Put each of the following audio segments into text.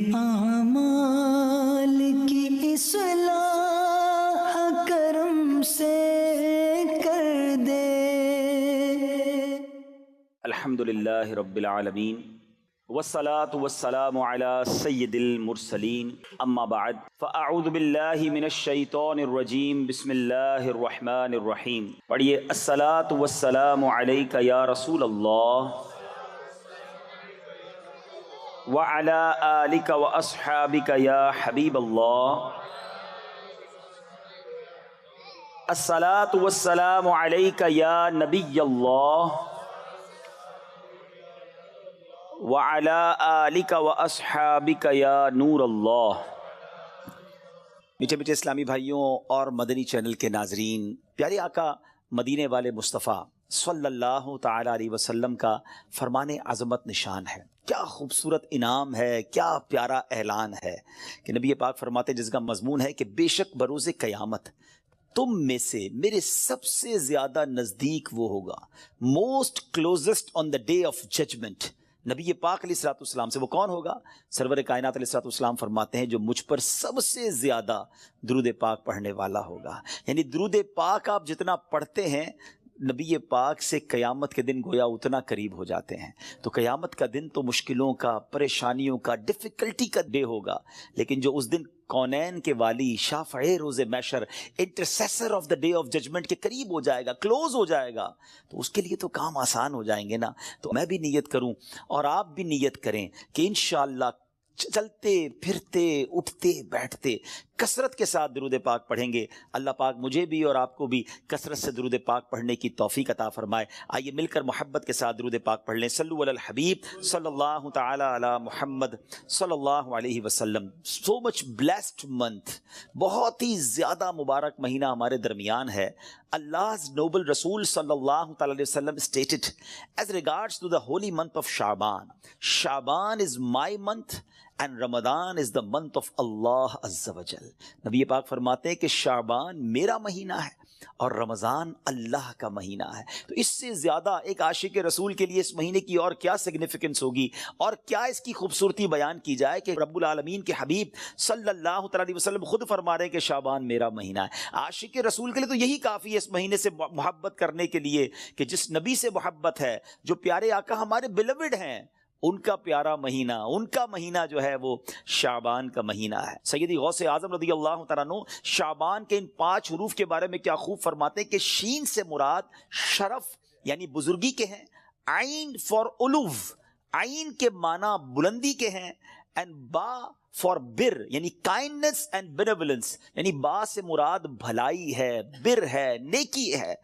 اعمال کی اصلاح کرم سے کر دے۔ الحمدللہ رب العالمین والصلاة والسلام علی سید المرسلین، اما بعد فاعوذ باللہ من الشیطان الرجیم، بسم اللہ الرحمن الرحیم۔ پڑھیے، الصلاة والسلام علیک یا رسول اللہ وعلی آلک واصحابک یا حبیب اللہ۔ الصلاة والسلام علیک یا نبی اللہ وَعَلَىٰ آلِكَ وَأَصْحَابِكَ يَا نور اللہ۔ میٹھے میٹھے اسلامی بھائیوں اور مدنی چینل کے ناظرین، پیارے آقا مدینے والے مصطفیٰ صلی اللہ تعالیٰ علیہ وسلم کا فرمان عظمت نشان ہے۔ کیا خوبصورت انعام ہے، کیا پیارا اعلان ہے کہ نبی پاک فرماتے جس کا مضمون ہے کہ بے شک بروز قیامت تم میں سے میرے سب سے زیادہ نزدیک وہ ہوگا، most closest on the day of judgment, نبی پاک علیہ الصلوۃ والسلام سے۔ وہ کون ہوگا؟ سرور کائنات علیہ الصلوۃ والسلام فرماتے ہیں جو مجھ پر سب سے زیادہ درود پاک پڑھنے والا ہوگا۔ یعنی درود پاک آپ جتنا پڑھتے ہیں نبی پاک سے قیامت کے دن گویا اتنا قریب ہو جاتے ہیں۔ تو قیامت کا دن تو مشکلوں کا، پریشانیوں کا، ڈیفیکلٹی کا ڈے ہوگا، لیکن جو اس دن کونین کے والی، شافع روز محشر، intercessor of the day of judgment کے قریب ہو جائے گا، کلوز ہو جائے گا، تو اس کے لیے تو کام آسان ہو جائیں گے نا۔ تو میں بھی نیت کروں اور آپ بھی نیت کریں کہ انشاءاللہ چلتے پھرتے اٹھتے بیٹھتے کثرت کے ساتھ درود پاک پڑھیں گے۔ اللہ پاک مجھے بھی اور آپ کو بھی کثرت سے درود پاک پڑھنے کی توفیق عطا فرمائے۔ آئیے مل کر محبت کے ساتھ درود پاک پڑھ لیں۔ صلو علی الحبیب صلی اللہ تعالی علی محمد صلی اللہ علیہ وسلم۔ سو مچ بلیسڈ منتھ، بہت ہی زیادہ مبارک مہینہ ہمارے درمیان ہے۔ Allah's noble Rasul sallallahu ta'ala alayhi wasallam stated as regards to the holy month of Sha'ban, Sha'ban is my month and Ramadan is the month of Allah Azza wa Jal۔ نبی پاک فرماتے ہیں کہ شعبان میرا مہینہ ہے اور رمضان اللہ کا مہینہ ہے۔ تو اس سے زیادہ ایک عاشق رسول کے لیے اس مہینے کی اور کیا سگنیفیکنس ہوگی اور کیا اس کی خوبصورتی بیان کی جائے کہ رب العالمین کے حبیب صلی اللہ تعالی علیہ وسلم خود فرما رہے ہیں کہ شعبان میرا مہینہ ہے۔ عاشق رسول کے لیے تو یہی کافی ہے اس مہینے سے محبت کرنے کے لیے کہ جس نبی سے محبت ہے، جو پیارے آقا ہمارے بیلوڈ ہیں، ان کا پیارا مہینہ، ان کا مہینہ جو ہے وہ شعبان کا مہینہ ہے۔ سیدی غوث اعظم رضی اللہ تعالیٰ عنہ شعبان کے ان 5 حروف کے بارے میں کیا خوب فرماتے ہیں کہ شین سے مراد شرف یعنی بزرگی کے ہیں، عین فار علو، عین کے معنی بلندی کے ہیں، اینڈ با فار بر یعنی کائنڈنس اینڈ بینیولنس، یعنی با سے مراد بھلائی ہے، بر ہے، نیکی ہے،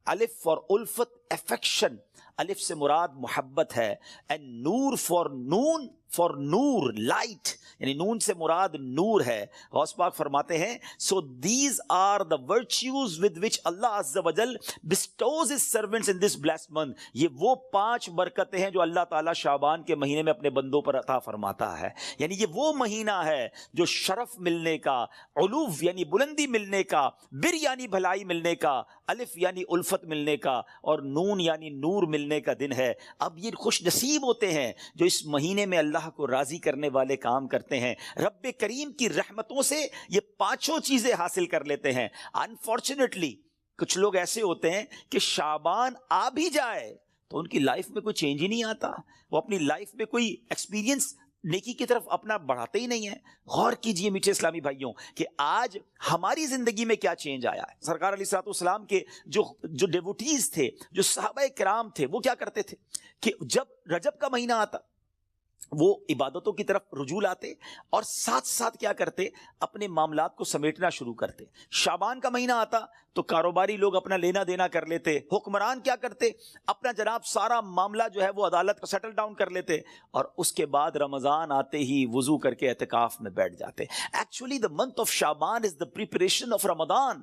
الف فار الفت افیکشن، الف سے مراد محبت ہے، اینڈ نور فار نون فار نور لائٹ، یعنی نون سے مراد نور ہے۔ غوث پاک فرماتے ہیں so these are the virtues with which Allah عز و جل bestows his servants in this blessed month. یہ وہ 5 برکتیں ہیں جو اللہ تعالیٰ شعبان کے مہینے میں اپنے بندوں پر عطا فرماتا ہے۔ یعنی یہ وہ مہینہ ہے جو شرف ملنے کا، علو یعنی بلندی ملنے کا، بر یعنی بھلائی ملنے کا، الف یعنی الفت ملنے کا، اور نون یعنی نور ملنے کا دن ہے۔ اب یہ خوش نصیب ہوتے ہیں جو اس مہینے میں اللہ کو راضی کرنے والے کام کرتے ہیں، رب کریم کی رحمتوں سے یہ 5 چیزیں حاصل کر لیتے ہیں۔ انفارچونیٹلی کچھ لوگ ایسے ہوتے ہیں کہ شعبان آ بھی جائے تو ان کی لائف میں کوئی چینج ہی نہیں آتا، وہ اپنی لائف میں کوئی ایکسپیرینس نیکی کی طرف اپنا بڑھاتے ہی نہیں ہیں۔ غور کیجئے میٹھے اسلامی بھائیوں کہ آج ہماری زندگی میں کیا چینج آیا ہے۔ سرکار علیہ الصلوۃ والسلام کے جو ڈیوٹیز تھے، جو صحابہ کرام تھے، وہ کیا کرتے تھے کہ جب رجب کا مہینہ آتا وہ عبادتوں کی طرف رجوع لاتے اور ساتھ ساتھ کیا کرتے، اپنے معاملات کو سمیٹنا شروع کرتے۔ شعبان کا مہینہ آتا تو کاروباری لوگ اپنا لینا دینا کر لیتے، حکمران کیا کرتے، اپنا جناب سارا معاملہ جو ہے وہ عدالت کا سیٹل ڈاؤن کر لیتے، اور اس کے بعد رمضان آتے ہی وضو کر کے اعتکاف میں بیٹھ جاتے۔ ایکچولی دا منتھ آف شعبان از دا پریپریشن آف رمضان،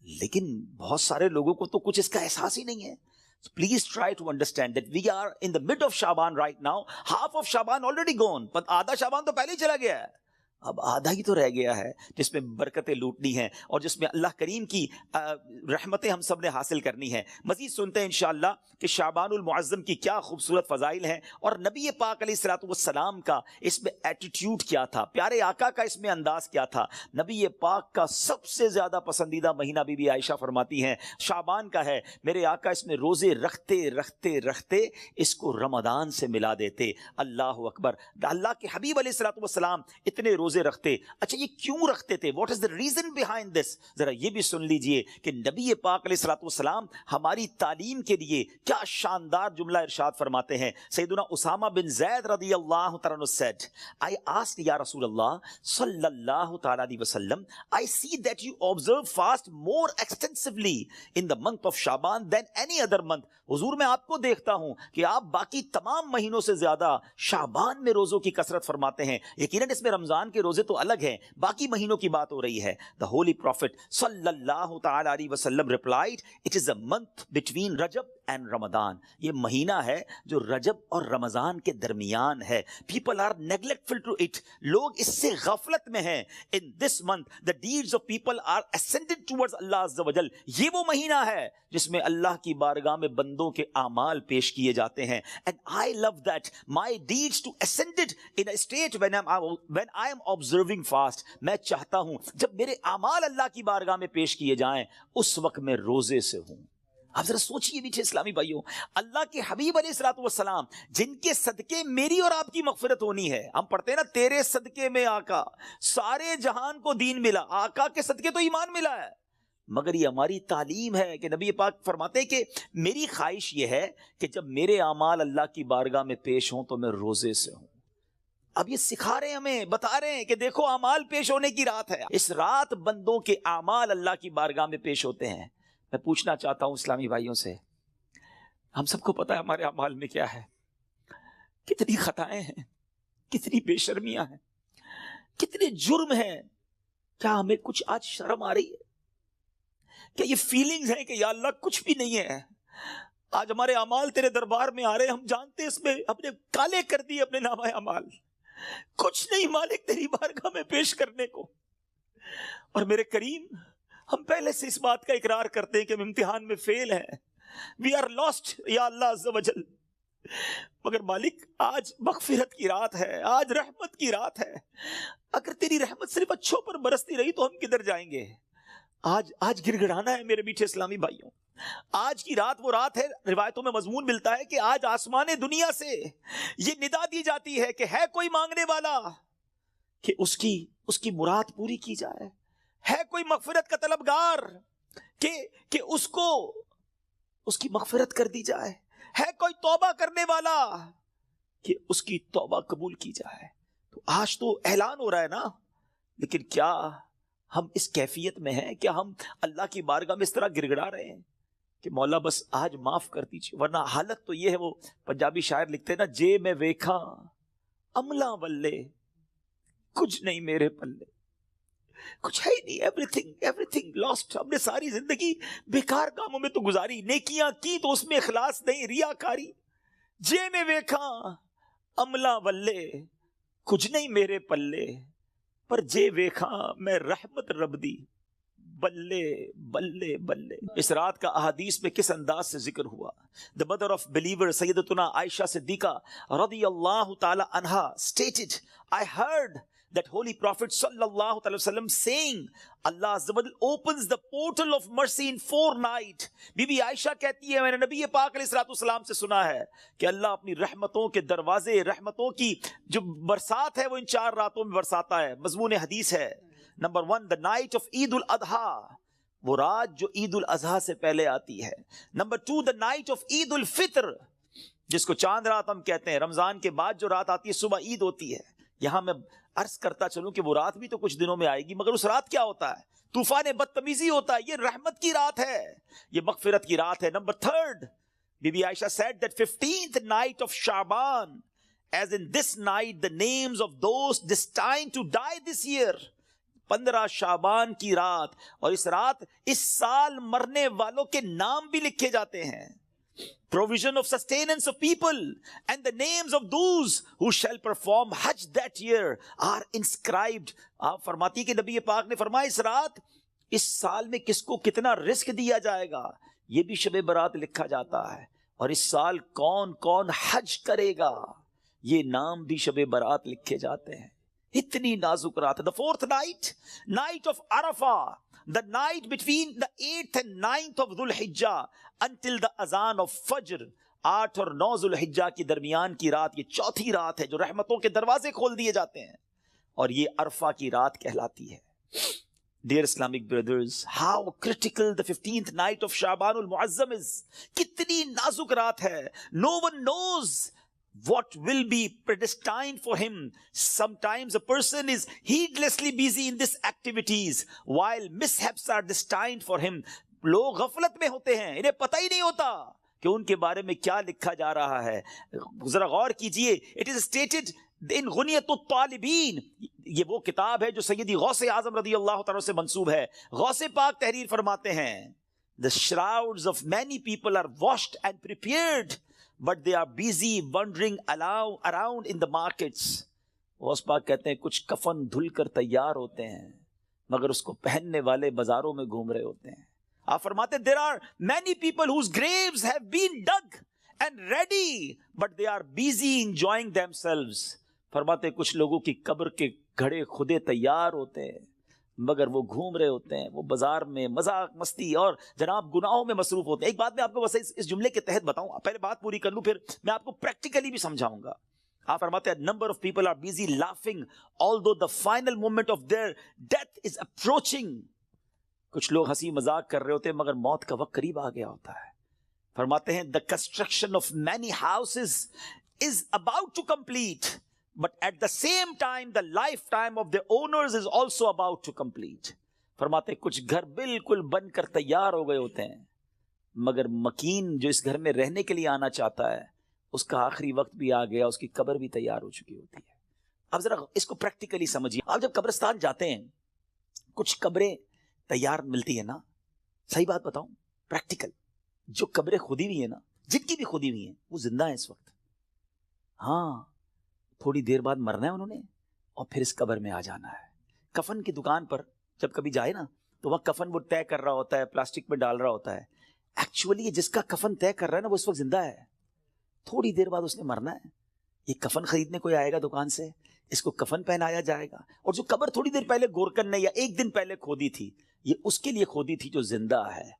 لیکن بہت سارے لوگوں کو تو کچھ اس کا احساس ہی نہیں ہے۔ So please try to understand that we are in the mid of Shaban right now. Half of Shaban already gone. But آدھا شعبان تو پہلے ہی چلا گیا ہے۔ اب آدھا ہی تو رہ گیا ہے جس میں برکتیں لوٹنی ہیں اور جس میں اللہ کریم کی رحمتیں ہم سب نے حاصل کرنی ہیں. مزید سنتے ہیں انشاءاللہ کہ شعبان المعظم کی کیا خوبصورت فضائل ہیں اور نبی پاک علیہ الصلوۃ والسلام کا اس میں ایٹیٹیوڈ کیا تھا, پیارے آقا کا اس میں انداز کیا تھا. نبی پاک کا سب سے زیادہ پسندیدہ مہینہ بی بی عائشہ فرماتی ہیں شعبان کا ہے. میرے آقا اس میں روزے رکھتے رکھتے رکھتے اس کو رمضان سے ملا دیتے. اللہ اکبر. اللہ کے حبیب علیہ الصلوۃ والسلام اتنے روزے رکھتے. اچھا یہ کیوں رکھتے تھے؟ What is the reason behind this? ذرا یہ بھی سن لیجئے کہ نبی پاک علیہ الصلوۃ والسلام ہماری تعلیم کے لیے کیا شاندار جملہ ارشاد فرماتے ہیں. سیدنا اسامہ بن زید رضی اللہ تعالیٰ عنہ said, I asked یا رسول اللہ صلی اللہ تعالیٰ علیہ وسلم, I see that you observe fast more extensively in the month of Shaban than any other month. حضور میں آپ کو دیکھتا ہوں کہ آپ باقی تمام مہینوں سے زیادہ شعبان میں روزوں کی کثرت فرماتے ہیں. یقیناً اس میں رمضان کے روزے تو الگ ہیں, باقی مہینوں کی بات ہو رہی ہے. The Holy Prophet صلی اللہ تعالیٰ علیہ وسلم replied, it is a month between Rajab and Ramadan. یہ مہینہ ہے جو رجب اور رمضان کے درمیان ہے. People are neglectful to it. لوگ اس سے غفلت میں ہیں. In this month the deeds of people are ascended towards Allah Azza wa Jal. یہ وہ مہینہ ہے جس میں اللہ کی بارگاہ میں بندوں کے اعمال پیش کیے جاتے ہیں. And I love that my deeds to ascended in a state when I am observing fast. میں چاہتا ہوں جب میرے اعمال اللہ کی بارگاہ میں پیش کیے جائیں اس وقت میں روزے سے ہوں. آپ ذرا سوچئے میٹھے اسلامی بھائیوں, اللہ کے حبیب علیہ الصلوۃ والسلام جن کے صدقے میری اور آپ کی مغفرت ہونی ہے. ہم پڑھتے ہیں نا تیرے صدقے میں آقا سارے جہان کو دین ملا. آقا کے صدقے تو ایمان ملا ہے, مگر یہ ہماری تعلیم ہے کہ نبی پاک فرماتے ہیں کہ میری خواہش یہ ہے کہ جب میرے اعمال اللہ کی بارگاہ میں پیش ہوں تو میں روزے سے ہوں. اب یہ سکھا رہے ہیں ہمیں, بتا رہے ہیں کہ دیکھو اعمال پیش ہونے کی رات ہے. اس رات بندوں کے اعمال اللہ کی بارگاہ میں پیش ہوتے ہیں. میں پوچھنا چاہتا ہوں اسلامی بھائیوں سے, ہم سب کو پتا ہے ہمارے اعمال میں کیا ہے, کتنی خطائیں ہیں, کتنی بے شرمیاں ہیں, کتنے جرم ہیں. کیا ہمیں کچھ آج شرم آ رہی ہے؟ کیا یہ فیلنگز ہیں کہ یا اللہ کچھ بھی نہیں ہے؟ آج ہمارے اعمال تیرے دربار میں آ رہے ہیں, ہم جانتے اس میں اپنے کالے کر دیے اپنے نامہ اعمال, کچھ نہیں مالک تیری بارگاہ میں پیش کرنے کو. اور میرے کریم ہم پہلے سے اس بات کا اقرار کرتے ہیں کہ ہم امتحان میں فیل ہیں, وی آر لاسٹ یا اللہ عز و جل. مگر مالک آج مغفرت کی رات ہے, آج رحمت کی رات ہے. اگر تیری رحمت صرف اچھوں پر برستی رہی تو ہم کدھر جائیں گے؟ آج گڑ گڑانا ہے میرے میٹھے اسلامی بھائیوں. آج کی رات وہ رات ہے, روایتوں میں مضمون ملتا ہے کہ آج آسمان دنیا سے یہ ندا دی جاتی ہے کہ ہے کوئی مانگنے والا کہ اس کی مراد پوری کی جائے. ہے کوئی مغفرت کا طلبگار کہ اس کو اس کی مغفرت کر دی جائے. ہے کوئی توبہ کرنے والا کہ اس کی توبہ قبول کی جائے. تو آج تو اعلان ہو رہا ہے نا, لیکن کیا ہم اس کیفیت میں ہیں؟ کیا ہم اللہ کی بارگاہ میں اس طرح گڑ گڑا رہے ہیں کہ مولا بس آج معاف کر دیجیے؟ ورنہ حالت تو یہ ہے, وہ پنجابی شاعر لکھتے ہیں نا, جے میں ویکھا عملہ ولے کچھ نہیں میرے پلے, کچھ ہے ہی نہیں, ایوریتھنگ لاسٹ. ہم نے ساری زندگی بیکار کاموں میں تو گزاری, نیکیاں کی تو اس میں اخلاص نہیں, ریاکاری. جے میں ویکھا عملہ ولے کچھ نہیں میرے پلے, پر جے ویکھا میں رحمت رب دی بلے بلے بلے. اس رات کا احادیث میں کس انداز سے ذکر ہوا. The mother of believer سیدتنا عائشہ صدیقہ رضی اللہ تعالی عنہا stated, I heard that holy prophet sallallahu alaihi wasallam saying, Allah Azza wa Jal opens the portal of mercy in 4 nights. بی بی عائشہ کہتی ہے میں نے نبی پاک علیہ الصلوۃ والسلام سے سنا ہے کہ اللہ اپنی رحمتوں کے دروازے, رحمتوں کی جو برسات ہے وہ ان 4 راتوں میں برساتا ہے. مضمون حدیث ہے. نمبر 1, the night of عید الاضحیٰ, وہ رات جو عید الاضحیٰ سے پہلے آتی ہے. نمبر 2, the night of عید الفطر, جس کو چاند رات ہم کہتے ہیں. رمضان کے بعد جو رات آتی ہے صبح عید ہوتی ہے. یہاں میں عرض کرتا چلوں کہ وہ رات بھی تو کچھ دنوں میں آئے گی, مگر اس رات کیا ہوتا ہے؟ طوفان بدتمیزی ہوتا ہے. یہ رحمت کی رات ہے, یہ مغفرت کی رات ہے. نمبر 3, بی بی Aisha said that 15th night of Shaban, as in this night the names of those destined to die this year. 15 شعبان کی رات, اور اس رات اس سال مرنے والوں کے نام بھی لکھے جاتے ہیں. provision of sustenance of people, and the names of those who shall perform Hajj that year are inscribed. آپ فرماتی کہ نبی پاک نے فرمایا اس رات اس سال میں کس کو کتنا رزق دیا جائے گا یہ بھی شب برات لکھا جاتا ہے، اور اس سال کون کون حج کرے گا یہ نام بھی شب برات لکھے جاتے ہیں. اتنی نازک رات ہے. The fourth night, night of Arafah, the night between the 8th and 9th of Dhul Hijjah until the azan of Fajr. 8 اور 9 ذو الحجہ کی درمیان کی رات یہ چوتھی رات ہے جو رحمتوں کے دروازے کھول دیے جاتے ہیں، اور یہ عرفہ کی رات کہلاتی ہے. Dear Islamic brothers, how critical the 15th night of Sha'ban al-Mu'azzam is. کتنی نازک رات ہے. No one knows what will be predestined for him. Sometimes a person is heedlessly busy in these activities while mishaps are destined for him. لوگ غفلت میں ہوتے ہیں، انہیں پتہ ہی نہیں ہوتا کہ ان کے بارے میں کیا لکھا جا رہا ہے. ذرا غور کیجئے. It is stated in غنیت الطالبین، یہ وہ کتاب ہے جو سیدی غوث اعظم رضی اللہ تعالیٰ سے منسوب ہے. غوث پاک تحریر فرماتے ہیں The shrouds of many people are washed and prepared, but they are busy wandering around in the markets. Ghaus Pak کہتے ہیں کچھ کفن دھل کر تیار ہوتے ہیں مگر اس کو پہننے والے بازاروں میں گھوم رہے ہوتے ہیں. آپ فرماتے ہیں there are many people whose graves have been dug and ready, but they are busy enjoying themselves. فرماتے ہیں کچھ لوگوں کی قبر کے گھڑے خودے تیار ہوتے ہیں مگر وہ گھوم رہے ہوتے ہیں، وہ بازار میں مذاق مستی اور جناب گناہوں میں مصروف ہوتے ہیں. ایک بات میں آپ کو بس اس جملے کے تحت بتاؤں، پہلے بات پوری کر لوں پھر میں آپ کو پریکٹیکلی بھی سمجھاؤں گا. آپ فرماتے ہیں number of people are busy laughing although the final moment of their death is approaching. کچھ لوگ ہنسی مذاق کر رہے ہوتے ہیں مگر موت کا وقت قریب آ گیا ہوتا ہے. فرماتے ہیں the construction of many houses is about to complete, but at the same time the lifetime of the owners is also about to complete. فرماتے ہیں کچھ گھر بالکل بن کر تیار ہو گئے ہوتے ہیں مگر مکین جو اس گھر میں رہنے کے لیے آنا چاہتا ہے اس کا آخری وقت بھی آ گیا، اس کی قبر بھی تیار ہو چکی ہوتی ہے. اب ذرا اس کو پریکٹیکلی سمجھیے. آپ جب قبرستان جاتے ہیں کچھ قبریں تیار ملتی ہے نا، صحیح بات بتاؤں پریکٹیکل، جو قبریں کھودی ہوئی ہیں نا، جن کی بھی کھودی ہوئی ہیں وہ زندہ ہیں اس وقت. ہاں تھوڑی دیر بعد مرنا ہے انہوں نے اور پھر اس قبر میں آ جانا ہے. کفن کی دکان پر جب کبھی جائے نا تو وہاں کفن وہ طے کر رہا ہوتا ہے، پلاسٹک میں ڈال رہا ہوتا ہے. ایکچولی جس کا کفن طے کر رہا ہے نا وہ اس وقت زندہ ہے، تھوڑی دیر بعد اس نے مرنا ہے. یہ کفن خریدنے کوئی آئے گا دکان سے، اس کو کفن پہنایا جائے گا، اور جو قبر تھوڑی دیر پہلے گورکن نے یا ایک دن پہلے کھودی تھی یہ اس کے لیے کھودی تھی جو زندہ ہے.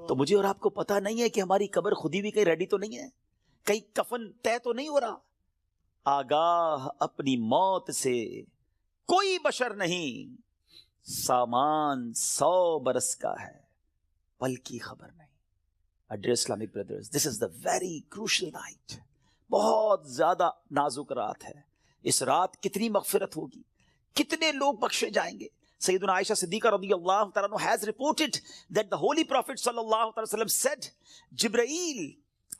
تو مجھے اور آپ کو پتا نہیں ہے کہ ہماری قبر کھودی بھی کہیں ریڈی تو نہیں ہے، کہیں کفن طے تو نہیں ہو رہا. آگاہ اپنی موت سے کوئی بشر نہیں، سامان 100 برس کا ہے پل کی خبر نہیں. Dear Islamic brothers, this is the very crucial night. بہت زیادہ نازک رات ہے. اس رات کتنی مغفرت ہوگی، کتنے لوگ بخشے جائیں گے. سیدنا عائشہ صدیقہ رضی اللہ تعالیٰ عنہ has reported that the Holy Prophet صلی اللہ علیہ وسلم said, Jibreel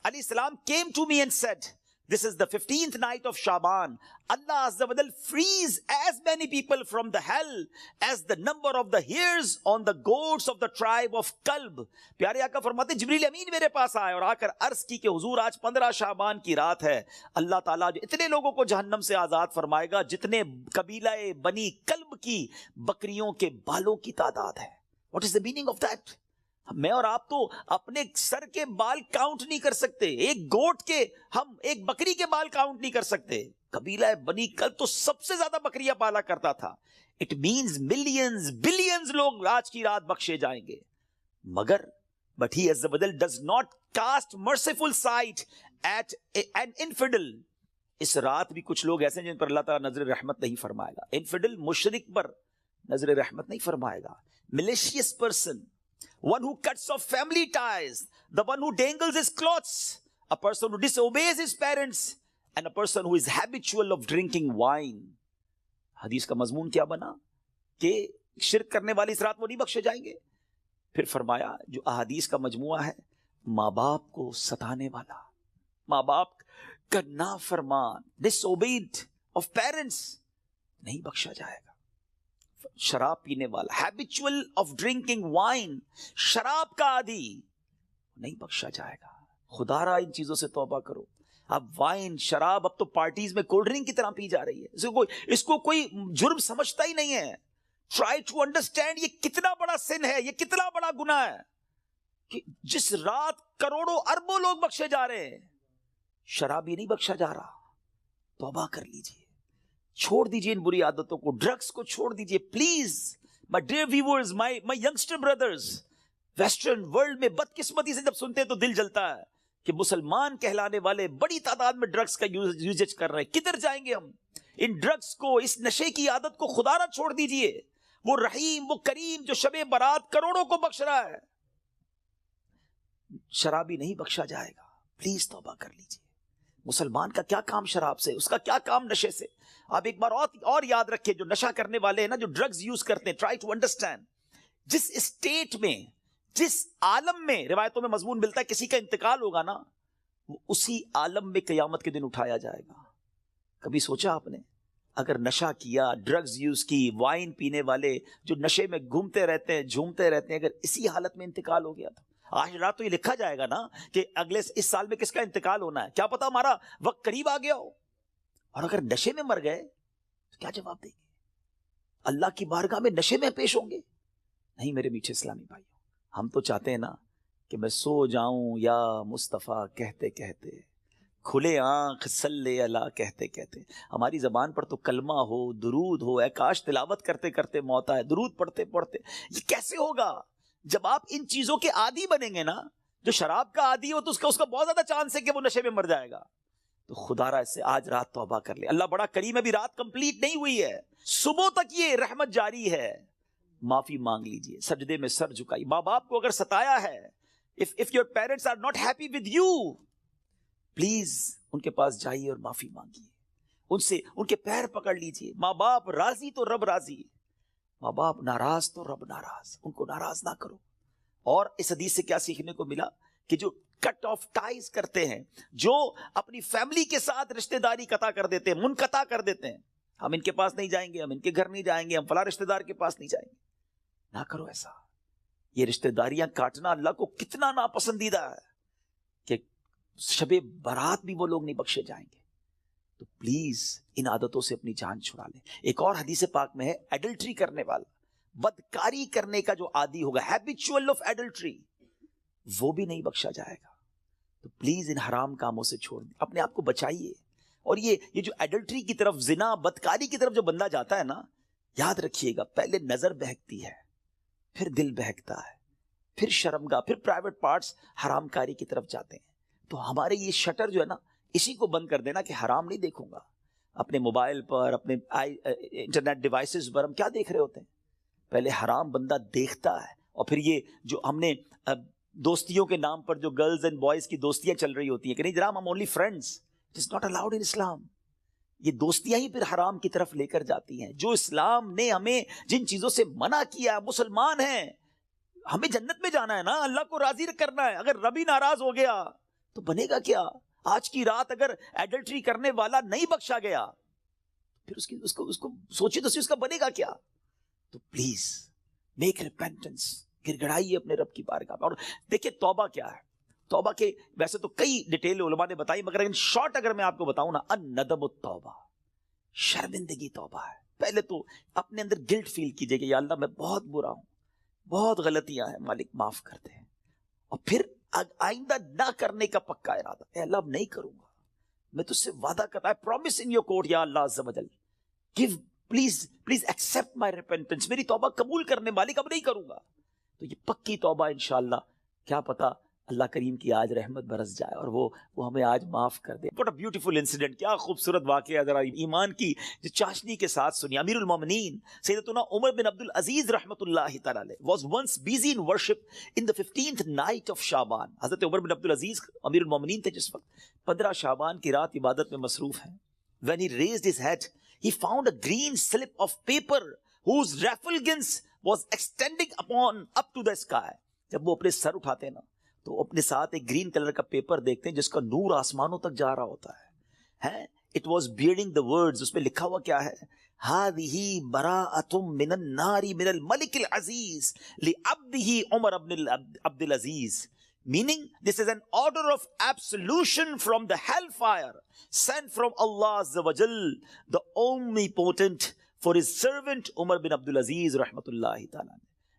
علیہ السلام came to me and said, this is the 15th night of Shaban. Allah Azza wa Jal frees as many people from the hell as the number of the hairs on the goats of the tribe of Kalb. پیارے آقا فرماتے جبریل امین میرے پاس آئے اور آ کر عرض کی کہ حضور آج 15 شعبان کی رات ہے. اللہ تعالیٰ جو اتنے لوگوں کو جہنم سے آزاد فرمائے گا جتنے قبیلہ بنی کلب کی بکریوں کے بالوں کی تعداد ہے. What is the meaning of that? میں اور آپ تو اپنے سر کے بال کاؤنٹ نہیں کر سکتے، ایک گوٹ کے، ہم ایک بکری کے بال کاؤنٹ نہیں کر سکتے. قبیلہ بنی کلب تو سب سے زیادہ بکریاں پالا کرتا تھا. اٹ مینز ملینز بلینز لوگ آج کی رات بخشے جائیں گے. مگر but he as well does not cast merciful sight at an infidel. اس رات بھی کچھ لوگ ایسے ہیں جن پر اللہ تعالیٰ نظر رحمت نہیں فرمائے گا. انفیڈل مشرک پر نظر رحمت نہیں فرمائے گا. malicious person, one who cuts off family ties, the one who dangles his clothes, a person who disobeys his parents, and a person who is habitual of drinking wine. حدیث کا مضمون کیا بنا کہ شرک کرنے والی اس رات وہ نہیں بخشے جائیں گے. پھر فرمایا جو احادیث کا مجموعہ ہے، ماں باپ کو ستانے والا، ماں باپ کا نافرمان، disobeyed of parents، نہیں بخشا جائے گا. شراب پینے والا، habitual of drinking wine، شراب کا عادی، نہیں بخشا جائے گا. خدا را ان چیزوں سے توبہ کرو. اب وائن شراب اب تو پارٹیز میں کولڈ ڈرنک کی طرح پی جا رہی ہے, اس کو کوئی جرم سمجھتا ہی نہیں ہے. ٹرائی ٹو انڈرسٹینڈ یہ کتنا بڑا سن ہے, یہ کتنا بڑا گناہ ہے کہ جس رات کروڑوں اربوں لوگ بخشے جا رہے ہیں, شرابی نہیں بخشا جا رہا. توبہ کر لیجئے, چھوڑ دیجئے ان بری عادتوں کو, ڈرگز کو چھوڑ دیجئے please. My dear viewers, my youngster brothers, western world میں بدقسمتی سے جب سنتے ہیں تو دل جلتا ہے کہ مسلمان کہلانے والے بڑی تعداد میں ڈرگز کا یوزیج کر رہے ہیں. کدھر جائیں گے ہم؟ ان ڈرگز کو, اس نشے کی عادت کو خدا نہ چھوڑ دیجئے. وہ رحیم, وہ کریم جو شب برات کروڑوں کو بخش رہا ہے, شرابی نہیں بخشا جائے گا. پلیز توبہ کر لیجئے. مسلمان کا کیا کام شراب سے, اس کا کیا کام نشے سے. آپ ایک بار اور یاد رکھیں, جو نشہ کرنے والے ہیں نا, جو ڈرگز یوز کرتے ہیں, ٹرائی ٹو انڈرسٹینڈ, جس اسٹیٹ میں, جس عالم میں روایتوں میں مضمون ملتا ہے کسی کا انتقال ہوگا نا, وہ اسی عالم میں قیامت کے دن اٹھایا جائے گا. کبھی سوچا آپ نے, اگر نشہ کیا, ڈرگز یوز کی, وائن پینے والے جو نشے میں گھومتے رہتے ہیں, جھومتے رہتے ہیں, اگر اسی حالت میں انتقال ہو گیا تو آج رات تو یہ لکھا جائے گا نا کہ اگلے اس سال میں کس کا انتقال ہونا ہے, کیا پتا ہمارا وقت قریب آ گیا ہو. اور اگر نشے میں مر گئے تو کیا جواب دیں گے؟ اللہ کی بارگاہ میں نشے میں پیش ہوں گے؟ نہیں میرے میٹھے اسلامی بھائیوں, ہم تو چاہتے ہیں نا کہ میں سو جاؤں یا مصطفیٰ کہتے کہتے, کھلے آنکھ صلی اللہ کہتے کہتے. ہماری زبان پر تو کلمہ ہو, درود ہو, اے کاش تلاوت کرتے کرتے موت آئے, درود پڑھتے پڑھتے. یہ کیسے ہوگا جب آپ ان چیزوں کے عادی بنیں گے نا؟ جو شراب کا عادی ہو تو اس کا بہت زیادہ چانس ہے کہ وہ نشے میں مر جائے گا. تو خدا را اس سے آج رات توبہ کر لے. اللہ بڑا کریم ہے, ابھی رات کمپلیٹ نہیں ہوئی ہے, صبح تک یہ رحمت جاری ہے. معافی مانگ لیجئے, سجدے میں سر جھکائی. ماں باپ کو اگر ستایا ہے, if your parents are not happy with you, please ان کے پاس جائیے اور معافی مانگیے, ان کے پیر پکڑ لیجئے. ماں باپ راضی تو رب راضی, ماں باپ ناراض تو رب ناراض, ان کو ناراض نہ کرو. اور اس حدیث سے کیا سیکھنے کو ملا کہ جو کٹ آف ٹائز کرتے ہیں, جو اپنی فیملی کے ساتھ رشتہ داری قطع کر دیتے ہیں, منقطع کر دیتے ہیں, ہم ان کے پاس نہیں جائیں گے, ہم ان کے گھر نہیں جائیں گے, ہم فلاں رشتہ دار کے پاس نہیں جائیں گے, نہ کرو ایسا. یہ رشتہ داریاں کاٹنا اللہ کو کتنا ناپسندیدہ ہے کہ شب برات بھی وہ لوگ نہیں بخشے جائیں گے. تو پلیز ان عادتوں سے اپنی جان چھڑا لیں. ایک اور حدیث پاک میں ہے, ایڈلٹری کرنے والا, بدکاری کرنے کا جو عادی ہوگا, ہیبیچول آف ایڈلٹری, وہ بھی نہیں بخشا جائے گا. تو پلیز ان حرام کاموں سے چھوڑ دیں, اپنے آپ کو بچائیے. اور یہ جو ایڈلٹری کی طرف, زنا, بدکاری کی طرف جو بندہ جاتا ہے نا, یاد رکھیے گا پہلے نظر بہکتی ہے, پھر دل بہکتا ہے, پھر شرمگاہ, پھر پرائیویٹ پارٹس حرام کاری کی طرف جاتے ہیں. تو ہمارے یہ شٹر جو ہے نا, اسی کو بند کر دینا کہ حرام نہیں دیکھوں گا. اپنے موبائل پر, اپنے انٹرنیٹ ڈیوائسز پر ہم کیا دیکھ رہے ہوتے ہیں؟ پہلے حرام بندہ دیکھتا ہے, اور پھر یہ جو ہم نے دوستیوں کے نام پر جو گرلز اینڈ بوائز کی دوستیاں چل رہی ہوتی ہیں کہ نہیں جناب ہم only friends, it is not allowed in Islam. یہ دوستیاں ہی پھر حرام کی طرف لے کر جاتی ہیں. جو اسلام نے ہمیں جن چیزوں سے منع کیا, مسلمان ہیں, ہمیں جنت میں جانا ہے نا, اللہ کو راضی کرنا ہے. اگر رب ہی ناراض ہو گیا تو بنے گا کیا؟ آج کی رات اگر ایڈلٹری کرنے والا نہیں بخشا گیا پھر اس کو سوچی تو اس کا بنے گا کیا؟ تو پلیز میک ریپینٹنس, گر گڑائیے اپنے رب کی بارگاہ میں. اور دیکھیں توبہ کیا ہے. توبہ کے ویسے تو کئی ڈیٹیل علماء نے بتائی, مگر ان شارٹ اگر میں آپ کو بتاؤں نا, الندم التوبہ, شرمندگی توبہ ہے. پہلے تو اپنے اندر گلٹ فیل کیجئے کہ یا اللہ میں بہت برا ہوں, بہت غلطیاں ہیں, مالک معاف کر دے. اور پھر آئندہ نہ کرنے کا پکا ارادہ, اے اللہ اب نہیں کروں گا, میں تجھ سے وعدہ کرتا, I promise in your court یا اللہ عز و جل, give please accept my repentance, میری توبہ قبول کرنے مالک اب نہیں کروں گا. تو یہ پکی توبہ انشاءاللہ, کیا پتا اللہ کریم کی آج رحمت برس جائے اور وہ ہمیں آج معاف کر دے. What a beautiful incident, کیا خوبصورت واقعہ, ذرا ایمان کی جو چاشنی کے ساتھ سنی. امیر المومنین سیدتنا عمر بن عبد العزیز رحمۃ اللہ تعالی علیہ was once busy in worship in the 15th night of شعبان. حضرت عمر بن عبد العزیز امیر المومنین تھے جس وقت 15 شعبان کی رات عبادت میں مصروف ہیں. When he raised his head, he found a green slip of paper whose refulgence was extending up to the sky. جب وہ اپنے سر اٹھاتے ہیں نا تو اپنے ساتھ ایک گرین کلر کا پیپر دیکھتے ہیں جس کا نور آسمانوں تک جا رہا ہوتا ہے. It was bearing the words, اس میں لکھا ہوا کیا ہے, هذه براءة من النار من الملك العزيز لعبده عمر بن عبد العزيز, meaning this is an order of absolution from the hellfire sent from Allah Azza wa Jal, the omnipotent, for his servant Umar bin Abdul Aziz rahmatullahi ta'ala.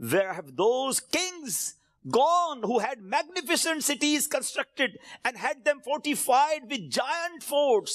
Where have those kings gone who had magnificent cities constructed and had them fortified with giant forts?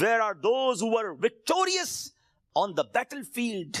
Where are those who were victorious on the battlefield?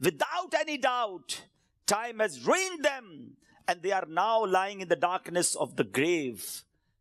Without any doubt, time has ruined them and they are now lying in the darkness of the grave.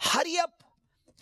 Hurry up,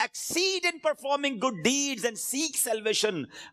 exceed in performing good deeds and seek salvation.